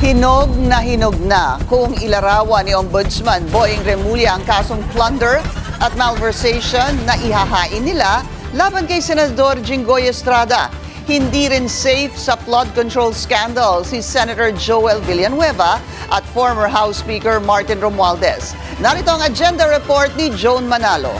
Hinog na kung ilarawan ni Ombudsman Boying Remulla ang kasong plunder at malversation na ihahain nila laban kay Senador Jinggoy Estrada. Hindi rin safe sa flood control scandal si Senator Joel Villanueva at former House Speaker Martin Romualdez. Narito ang agenda report ni Joan Manalo.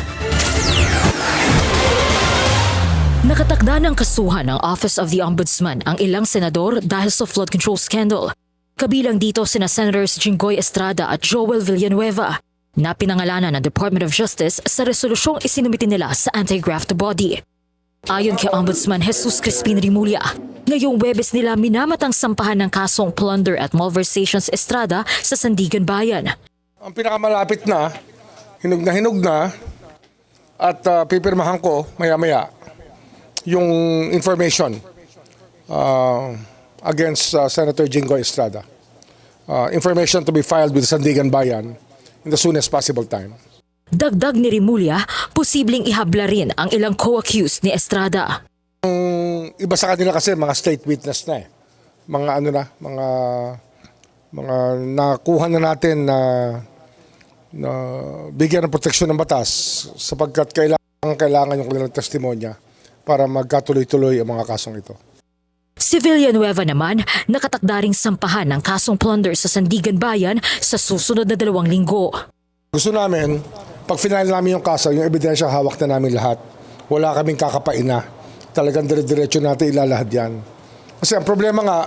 Nakatakda ng kasuhan ng Office of the Ombudsman ang ilang senador dahil sa flood control scandal. Kabilang dito sina Senators Jinggoy Estrada at Joel Villanueva na pinangalanan ng Department of Justice sa resolusyong isinumite nila sa anti-graft body. Ayon kay Ombudsman Jesus Crispin Remulla, ngayong Huwebes nila minamatang sampahan ng kasong plunder at malversations Estrada sa Sandigan Bayan. Ang pinakamalapit na, hinog na, at pipirmahan ko maya-maya yung information against Senator Jinggoy Estrada. Information to be filed with Sandigan Bayan in the soonest possible time. Dagdag ni Remulla, posibleng ihabla rin ang ilang co-accused ni Estrada. Iba sa kanila kasi mga state witness na eh. Mga nakuha na natin na bigyan ng proteksyon ng batas sapagkat kailangan yung kanilang testimonya para magkatuloy-tuloy ang mga kasong ito. Si Villanueva naman, nakatakda ring sampahan ng kasong plunder sa Sandigan Bayan sa susunod na 2 linggo. Gusto namin, pag final namin yung kaso, yung ebidensya hawak na namin lahat. Wala kaming kakapaina. Talagang dire-diretso natin ilalahad yan. Kasi ang problema nga,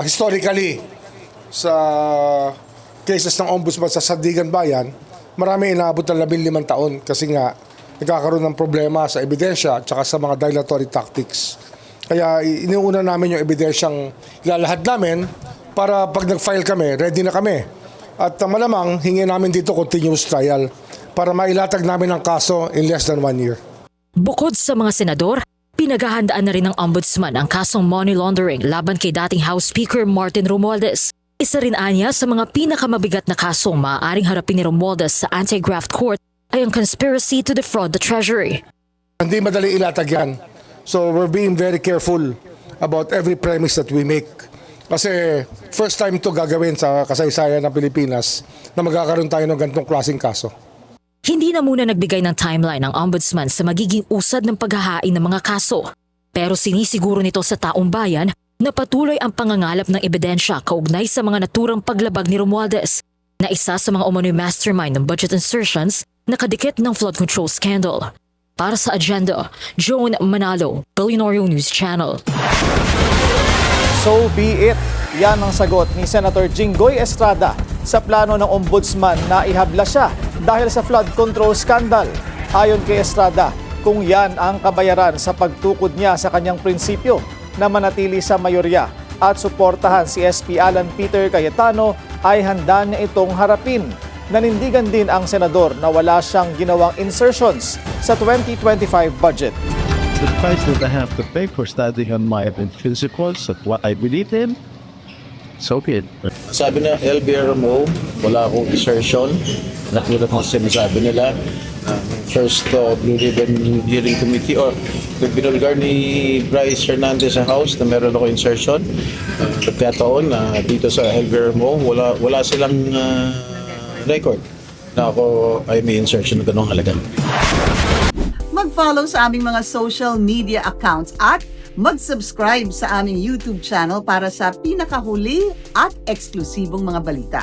historically, sa cases ng ombudsman sa Sandigan Bayan, marami inaabot ng 15 taon kasi nga nagkakaroon ng problema sa ebidensya at saka sa mga dilatory tactics. Kaya iniuna namin yung ebidensyang ilalahad namin para pag nag-file kami, ready na kami. At malamang hingin namin dito continuous trial para mailatag namin ang kaso in less than 1 year. Bukod sa mga senador, pinaghahandaan na rin ng Ombudsman ang kasong money laundering laban kay dating House Speaker Martin Romualdez. Isa rin anya sa mga pinakamabigat na kasong maaaring harapin ni Romualdez sa anti-graft court ay ang conspiracy to defraud the Treasury. Hindi madali ilatag yan. So we're being very careful about every premise that we make. Kasi first time ito gagawin sa kasaysayan ng Pilipinas na magkakaroon tayo ng ganitong klaseng kaso. Hindi na muna nagbigay ng timeline ang Ombudsman sa magiging usad ng paghahain ng mga kaso. Pero sinisiguro nito sa taong bayan na patuloy ang pangangalap ng ebidensya kaugnay sa mga naturang paglabag ni Romualdez na isa sa mga umano'y mastermind ng budget insertions na kadikit ng flood control scandal. Para sa agenda, Joan Manalo, Billionaire News Channel. So be it. Yan ang sagot ni Senator Jinggoy Estrada sa plano ng Ombudsman na ihabla siya dahil sa flood control scandal. Ayon kay Estrada, kung yan ang kabayaran sa pagtukod niya sa kanyang prinsipyo na manatili sa mayorya at suportahan si SP Alan Peter Cayetano, ay handa niya itong harapin. Nanindigan din ang senador na wala siyang ginawang insertions sa 2025 budget. The price that I have to pay for studying on my principles at what I believe in, so be it. Sabi na LBRMO, wala akong insertion. Nakulat mo sinasabi nila. First Blue Ribbon Hearing Committee or binulgar ni Bryce Hernandez sa House na meron ako insertion. Pagkataon na dito sa LBRMO, wala silang record na ako ay may insertion na ganong halaga. Mag-follow sa aming mga social media accounts at mag-subscribe sa aming YouTube channel para sa pinakahuli at eksklusibong mga balita.